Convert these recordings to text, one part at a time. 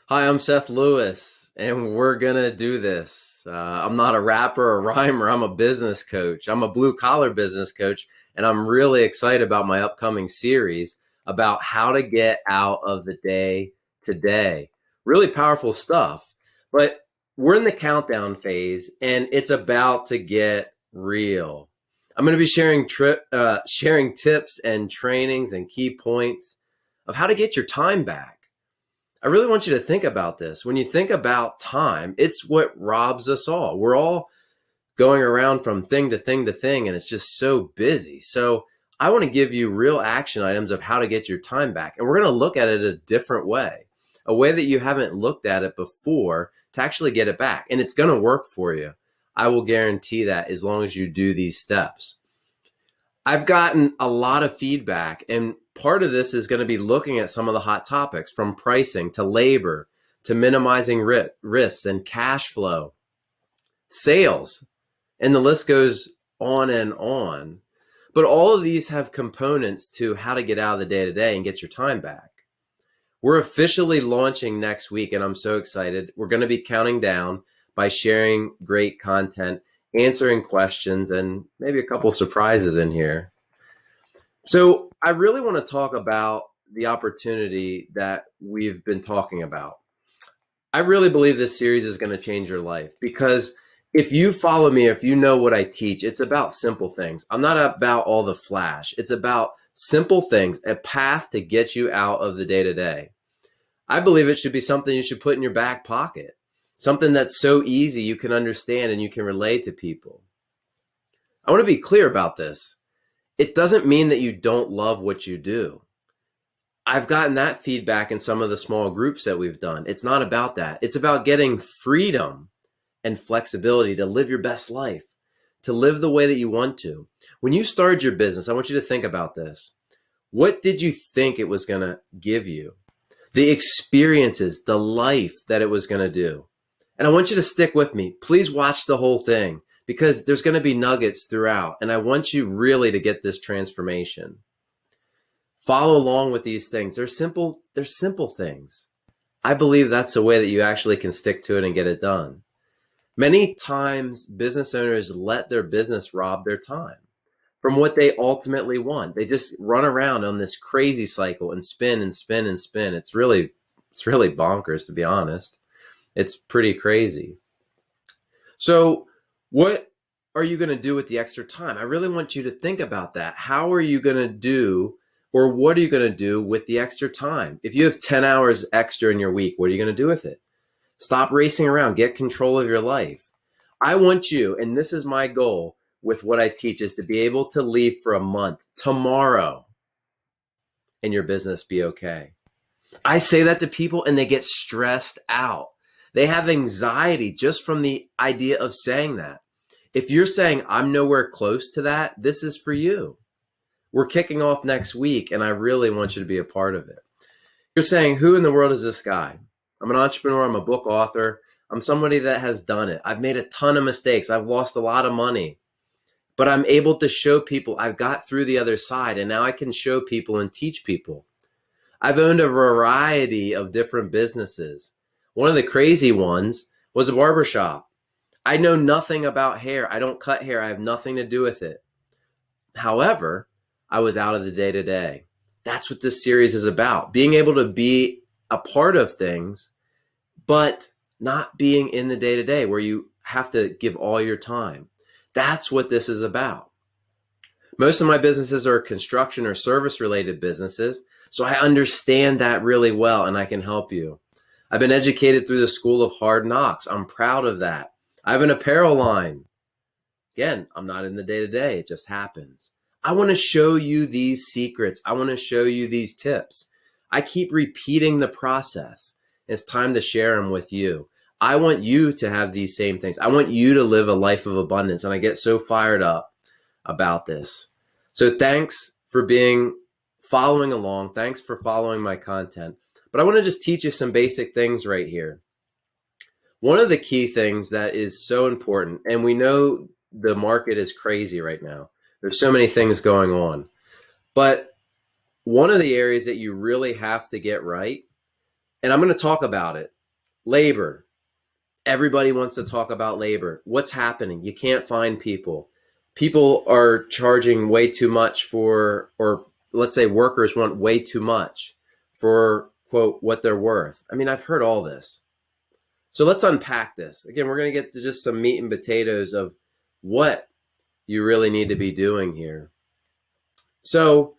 Hi, I'm Seth Lewis, and we're gonna do this. I'm not a rapper or rhymer. I'm a business coach. I'm a blue collar business coach, and I'm really excited about my upcoming series about how to get out of the day today. Really powerful stuff. But we're in the countdown phase, and it's about to get real. I'm going to be sharing tips and trainings and key points of how to get your time back. I really want you to think about this. When you think about time, it's what robs us all. We're all going around from thing to thing to thing, and it's just so busy. So, I want to give you real action items of how to get your time back. And we're going to look at it a different way, a way that you haven't looked at it before to actually get it back. And it's going to work for you. I will guarantee that as long as you do these steps. I've gotten a lot of feedback, and part of this is going to be looking at some of the hot topics from pricing to labor to minimizing risks and cash flow, sales, and the list goes on and on. But all of these have components to how to get out of the day to day and get your time back. We're officially launching next week, and I'm so excited. We're going to be counting down by sharing great content, answering questions, and maybe a couple of surprises in here. So, I really want to talk about the opportunity that we've been talking about. I really believe this series is going to change your life because if you follow me, if you know what I teach, it's about simple things. I'm not about all the flash. It's about simple things, a path to get you out of the day to day. I believe it should be something you should put in your back pocket, something that's so easy you can understand and you can relate to people. I want to be clear about this. It doesn't mean that you don't love what you do. I've gotten that feedback in some of the small groups that we've done. It's not about that. It's about getting freedom and flexibility to live your best life, to live the way that you want to. When you started your business, I want you to think about this. What did you think it was going to give you? The experiences, the life that it was going to do. And I want you to stick with me. Please watch the whole thing because there's going to be nuggets throughout. And I want you really to get this transformation. Follow along with these things. They're simple things. I believe that's the way that you actually can stick to it and get it done. Many times business owners let their business rob their time from what they ultimately want. They just run around on this crazy cycle and spin and spin and spin. It's really bonkers, to be honest. It's pretty crazy. So, what are you going to do with the extra time? I really want you to think about that. How are you going to do, or what are you going to do with the extra time? If you have 10 hours extra in your week, what are you going to do with it? Stop racing around. Get control of your life. I want you, and this is my goal with what I teach, is to be able to leave for a month tomorrow and your business be okay. I say that to people and they get stressed out. They have anxiety just from the idea of saying that. If you're saying, I'm nowhere close to that, this is for you. We're kicking off next week, and I really want you to be a part of it. You're saying, who in the world is this guy? I'm an entrepreneur. I'm a book author. I'm somebody that has done it. I've made a ton of mistakes. I've lost a lot of money, but I'm able to show people I've got through the other side, and now I can show people and teach people. I've owned a variety of different businesses. One of the crazy ones was a barbershop. I know nothing about hair. I don't cut hair. I have nothing to do with it. However, I was out of the day to day. That's what this series is about. Being able to be a part of things, but not being in the day to day where you have to give all your time. That's what this is about. Most of my businesses are construction or service related businesses. So I understand that really well and I can help you. I've been educated through the school of hard knocks. I'm proud of that. I have an apparel line. Again, I'm not in the day to day. It just happens. I want to show you these secrets. I want to show you these tips. I keep repeating the process. It's time to share them with you. I want you to have these same things. I want you to live a life of abundance. And I get so fired up about this. So thanks for following along. Thanks for following my content. But I want to just teach you some basic things right here. One of the key things that is so important, and we know the market is crazy right now. There's so many things going on. But one of the areas that you really have to get right, and I'm going to talk about it, Labor. Everybody wants to talk about labor. What's happening? You can't find people. People are charging way too much for, or let's say workers want way too much for, quote, what they're worth. I mean, I've heard all this. So let's unpack this. Again, we're going to get to just some meat and potatoes of what you really need to be doing here. So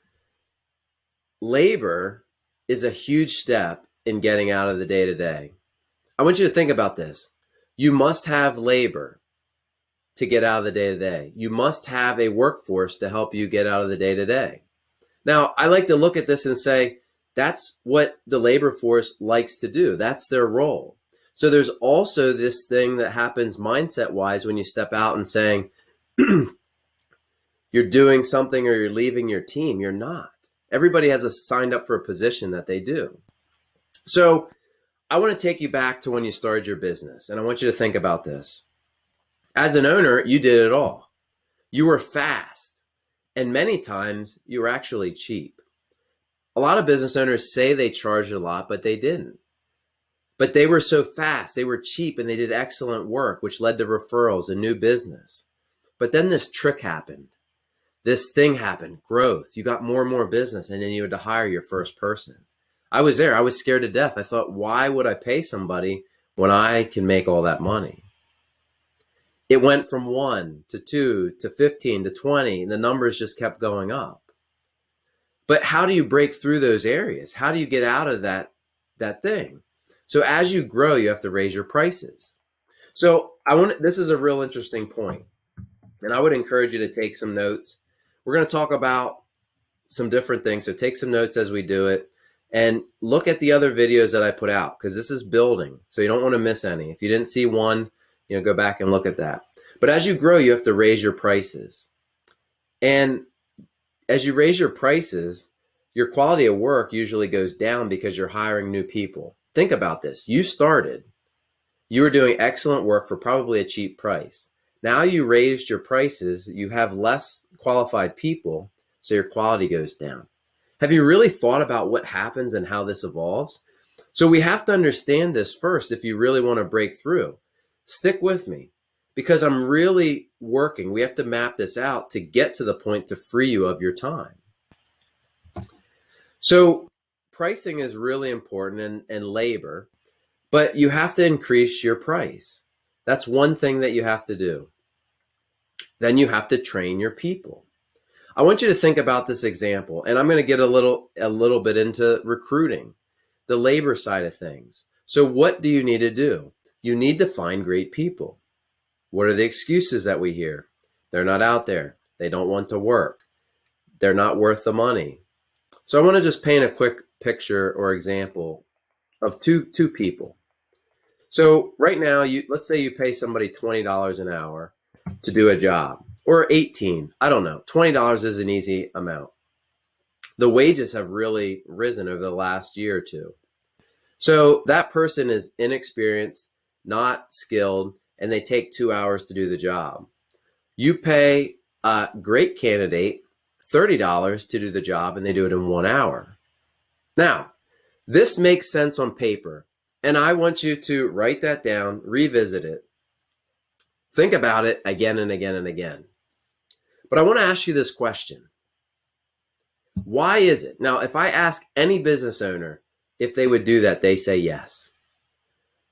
labor is a huge step in getting out of the day-to-day. I want you to think about this. You must have labor to get out of the day-to-day. You must have a workforce to help you get out of the day-to-day. Now, I like to look at this and say, that's what the labor force likes to do. That's their role. So there's also this thing that happens mindset-wise when you step out and saying, you're doing something or you're leaving your team. You're not. Everybody has signed up for a position that they do. So I want to take you back to when you started your business, and I want you to think about this. As an owner, you did it all. You were fast, and many times you were actually cheap. A lot of business owners say they charged a lot, but they didn't. But they were so fast, they were cheap, and they did excellent work, which led to referrals and new business. But then this trick happened. This thing happened, growth. You got more and more business, and then you had to hire your first person. I was there. I was scared to death. I thought, why would I pay somebody when I can make all that money? It went from 1 to 2 to 15 to 20, and the numbers just kept going up. But how do you break through those areas? How do you get out of that thing? So as you grow, you have to raise your prices. So this is a real interesting point, and I would encourage you to take some notes. We're going to talk about some different things. So take some notes as we do it, and look at the other videos that I put out, because this is building. So you don't want to miss any. If you didn't see one, go back and look at that. But as you grow, you have to raise your prices. And as you raise your prices, your quality of work usually goes down because you're hiring new people. Think about this. You were doing excellent work for probably a cheap price. Now you raised your prices, you have less qualified people, so your quality goes down. Have you really thought about what happens and how this evolves? So we have to understand this first if you really want to break through. Stick with me, because I'm really working. We have to map this out to get to the point to free you of your time. So pricing is really important, and labor, but you have to increase your price. That's one thing that you have to do. Then you have to train your people. I want you to think about this example, and I'm going to get a little bit into recruiting, the labor side of things. So what do you need to do? You need to find great people. What are the excuses that we hear? They're not out there. They don't want to work. They're not worth the money. So I want to just paint a quick picture or example of two people. So right now, let's say you pay somebody $20 an hour to do a job, or 18, I don't know. $20 is an easy amount. The wages have really risen over the last year or two. So that person is inexperienced, not skilled, and they take 2 hours to do the job. You pay a great candidate $30 to do the job, and they do it in 1 hour. Now, this makes sense on paper, and I want you to write that down, revisit it, think about it again and again and again. But I want to ask you this question. Why is it? Now, if I ask any business owner if they would do that, they say yes.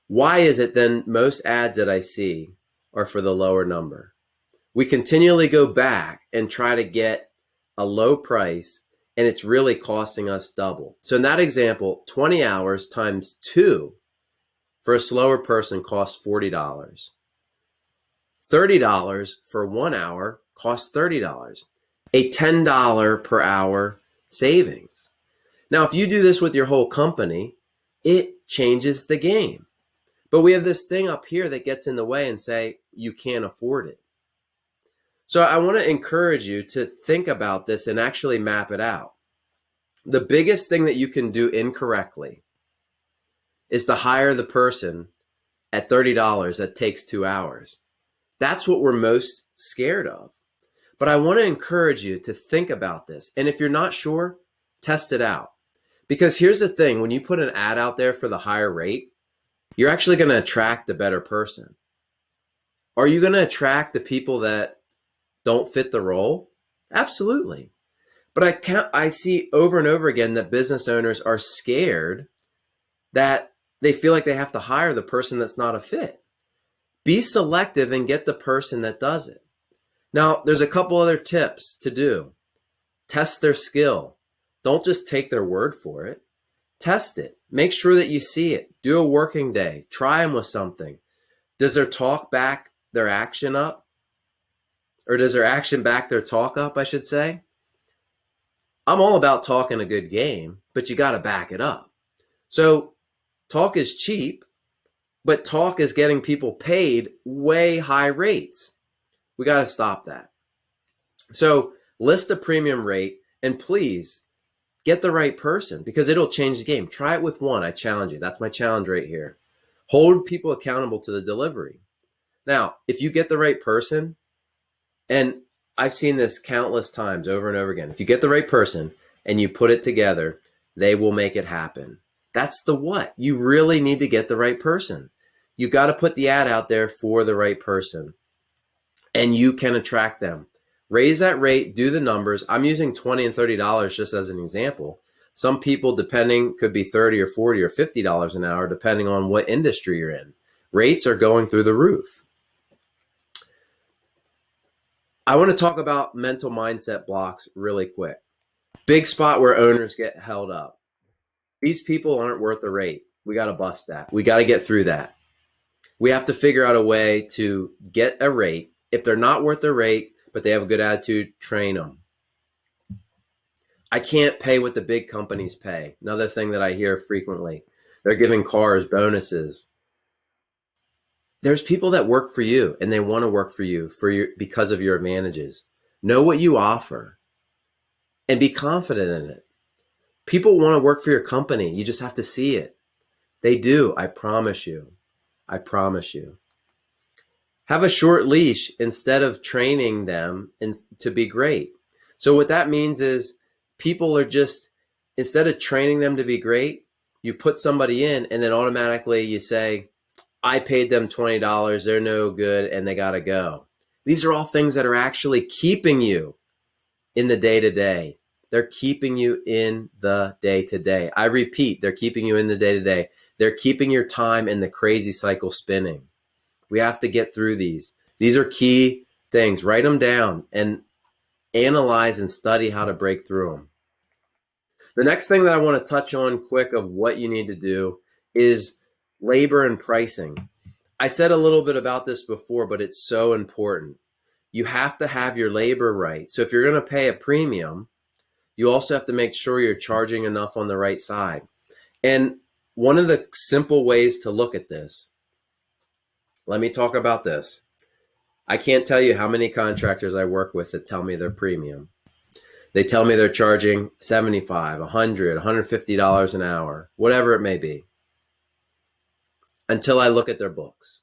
Why is it then most ads that I see are for the lower number? We continually go back and try to get a low price, and it's really costing us double. So in that example, 20 hours times 2 for a slower person costs $40. $30 for 1 hour costs $30. A $10 per hour savings. Now, if you do this with your whole company, it changes the game. But we have this thing up here that gets in the way and say, you can't afford it. So I want to encourage you to think about this and actually map it out. The biggest thing that you can do incorrectly is to hire the person at $30 that takes 2 hours. That's what we're most scared of. But I want to encourage you to think about this. And if you're not sure, test it out. Because here's the thing, when you put an ad out there for the higher rate, you're actually going to attract the better person. Are you going to attract the people that don't fit the role? Absolutely. But I see over and over again that business owners are scared that they feel like they have to hire the person that's not a fit. Be selective and get the person that does it. Now, there's a couple other tips to do. Test their skill. Don't just take their word for it. Test it. Make sure that you see it. Do a working day. Try them with something. Does their talk back their action up? Or does their action back their talk up, I should say? I'm all about talking a good game, but you got to back it up. So talk is cheap, but talk is getting people paid way high rates. We got to stop that. So list the premium rate, and please get the right person, because it'll change the game. Try it with one. I challenge you. That's my challenge right here. Hold people accountable to the delivery. Now, if you get the right person, and I've seen this countless times over and over again, if you get the right person and you put it together, they will make it happen. That's the what. You really need to get the right person. You got to put the ad out there for the right person, and you can attract them. Raise that rate, do the numbers. I'm using $20 and $30 just as an example. Some people, depending, could be $30 or $40 or $50 an hour, depending on what industry you're in. Rates are going through the roof. I want to talk about mental mindset blocks really quick. Big spot where owners get held up. These people aren't worth the rate. We got to bust that. We got to get through that. We have to figure out a way to get a rate. If they're not worth the rate, but they have a good attitude, train them. I can't pay what the big companies pay. Another thing that I hear frequently. They're giving cars bonuses. There's people that work for you, and they want to work for you because of your advantages. Know what you offer and be confident in it. People want to work for your company. You just have to see it. They do. I promise you. I promise you. Have a short leash instead of training them to be great. So what that means is people are just, instead of training them to be great, you put somebody in and then automatically you say, I paid them $20, they're no good, and they got to go. These are all things that are actually keeping you in the day-to-day. They're keeping you in the day-to-day. I repeat, they're keeping you in the day-to-day. They're keeping your time in the crazy cycle spinning. We have to get through these. These are key things. Write them down and analyze and study how to break through them. The next thing that I want to touch on quick of what you need to do is labor and pricing. I said a little bit about this before, but it's so important. You have to have your labor right. So if you're going to pay a premium, you also have to make sure you're charging enough on the right side. And one of the simple ways to look at this, let me talk about this. I can't tell you how many contractors I work with that tell me they're premium. They tell me they're charging $75, $100, $150 an hour, whatever it may be, until I look at their books.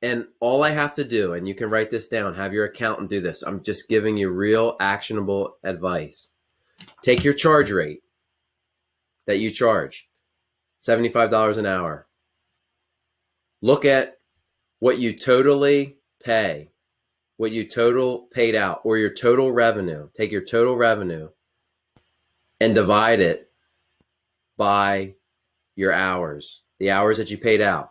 And all I have to do, and you can write this down, have your accountant do this. I'm just giving you real actionable advice. Take your charge rate that you charge, $75 an hour. Look at what you totally pay, what you total paid out, or your total revenue. Take your total revenue and divide it by your hours, the hours that you paid out.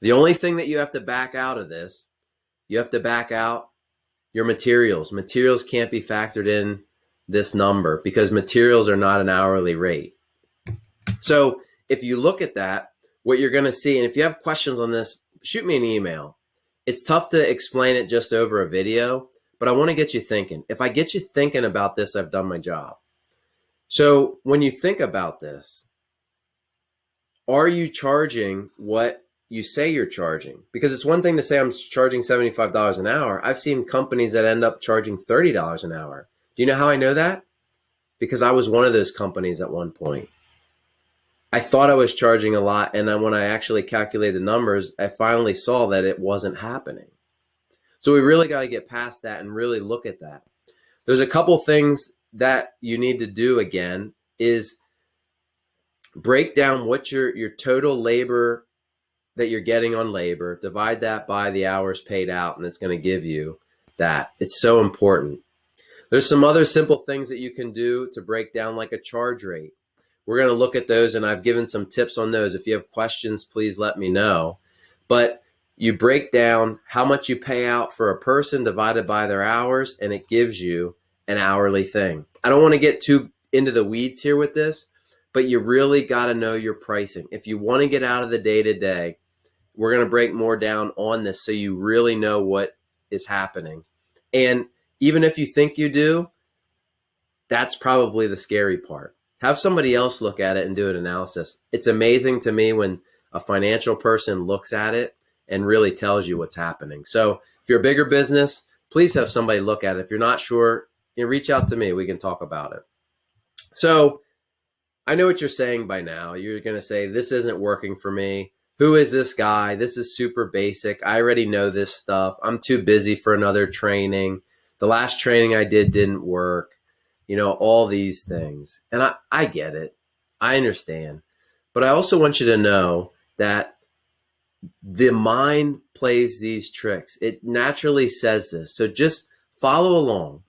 The only thing that you have to back out of this, you have to back out your materials. Materials can't be factored in this number because materials are not an hourly rate. So if you look at that, what you're going to see, and if you have questions on this, shoot me an email. It's tough to explain it just over a video, but I want to get you thinking. If I get you thinking about this, I've done my job. So when you think about this, are you charging what you say you're charging? Because it's one thing to say I'm charging $75 an hour. I've seen companies that end up charging $30 an hour. Do you know how I know that? Because I was one of those companies at one point. I thought I was charging a lot, and then when I actually calculated the numbers, I finally saw that it wasn't happening. So we really got to get past that and really look at that. There's a couple things that you need to do again is break down what your total labor that you're getting on labor, divide that by the hours paid out, and it's going to give you that. It's so important. There's some other simple things that you can do to break down like a charge rate. We're going to look at those, and I've given some tips on those. If you have questions, please let me know. But you break down how much you pay out for a person divided by their hours, and it gives you an hourly thing. I don't want to get too into the weeds here with this, but you really got to know your pricing. If you want to get out of the day-to-day, we're going to break more down on this so you really know what is happening. And even if you think you do, that's probably the scary part. Have somebody else look at it and do an analysis. It's amazing to me when a financial person looks at it and really tells you what's happening. So if you're a bigger business, please have somebody look at it. If you're not sure, reach out to me. We can talk about it. So I know what you're saying by now. You're going to say, this isn't working for me. Who is this guy? This is super basic. I already know this stuff. I'm too busy for another training. The last training I did didn't work. All these things. And I get it. I understand. But I also want you to know that the mind plays these tricks. It naturally says this. So just follow along.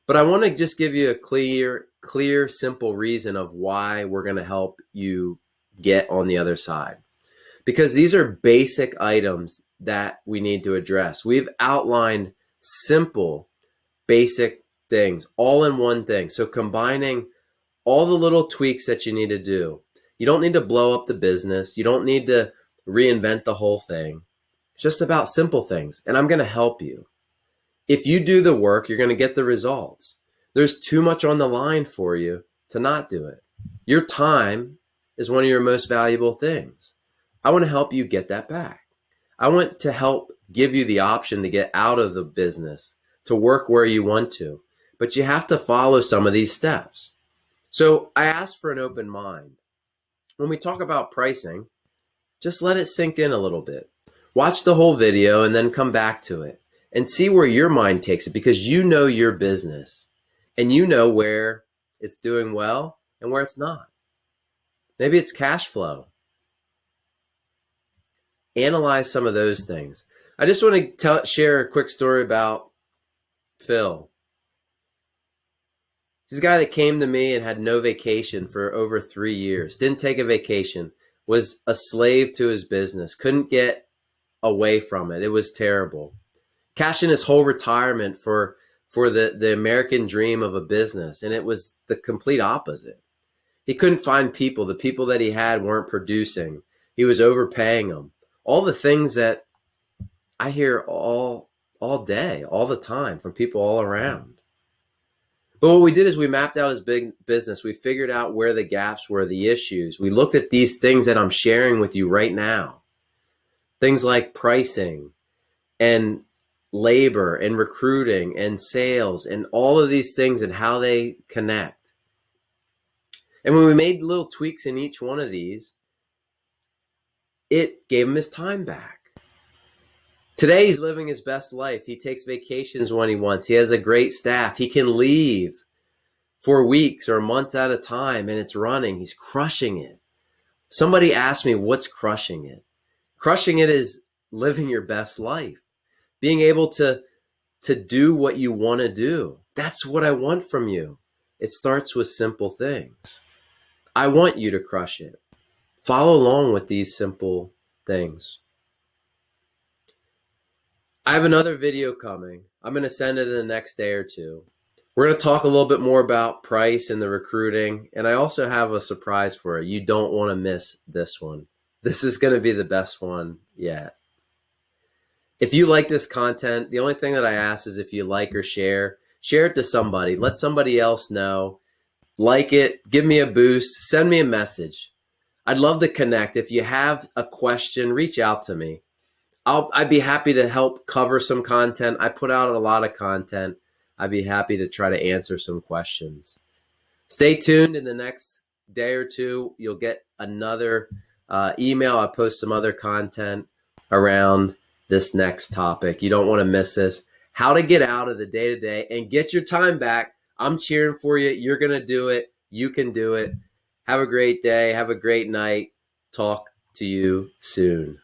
But I want to just give you a clear, simple reason of why we're going to help you get on the other side. Because these are basic items that we need to address. We've outlined simple, basic things all in one thing. So combining all the little tweaks that you need to do. You don't need to blow up the business. You don't need to reinvent the whole thing. It's just about simple things. And I'm going to help you. If you do the work, you're going to get the results. There's too much on the line for you to not do it. Your time is one of your most valuable things. I want to help you get that back. I want to help give you the option to get out of the business, to work where you want to. But you have to follow some of these steps. So I ask for an open mind. When we talk about pricing, just let it sink in a little bit. Watch the whole video and then come back to it and see where your mind takes it, because you know your business and you know where it's doing well and where it's not. Maybe it's cash flow. Analyze some of those things. I just want to share a quick story about Phil. He's a guy that came to me and had no vacation for over 3 years. Didn't take a vacation. Was a slave to his business. Couldn't get away from it. It was terrible. Cashed in his whole retirement for the American dream of a business. And it was the complete opposite. He couldn't find people. The people that he had weren't producing. He was overpaying them. All the things that I hear all day, all the time from people all around. But what we did is we mapped out his big business. We figured out where the gaps were, the issues. We looked at these things that I'm sharing with you right now. Things like pricing and labor and recruiting and sales and all of these things and how they connect. And when we made little tweaks in each one of these, it gave him his time back. Today, he's living his best life. He takes vacations when he wants. He has a great staff. He can leave for weeks or months at a time, and it's running. He's crushing it. Somebody asked me, what's crushing it? Crushing it is living your best life, being able to do what you want to do. That's what I want from you. It starts with simple things. I want you to crush it. Follow along with these simple things. I have another video coming. I'm going to send it in the next day or two. We're going to talk a little bit more about price and the recruiting. And I also have a surprise for you. You don't want to miss this one. This is going to be the best one yet. If you like this content, the only thing that I ask is if you like or share it to somebody. Let somebody else know. Like it. Give me a boost. Send me a message. I'd love to connect. If you have a question, reach out to me. I'd be happy to help cover some content. I put out a lot of content. I'd be happy to try to answer some questions. Stay tuned. In the next day or two, you'll get another email. I post some other content around this next topic. You don't want to miss this. How to get out of the day-to-day and get your time back. I'm cheering for you. You're going to do it. You can do it. Have a great day. Have a great night. Talk to you soon.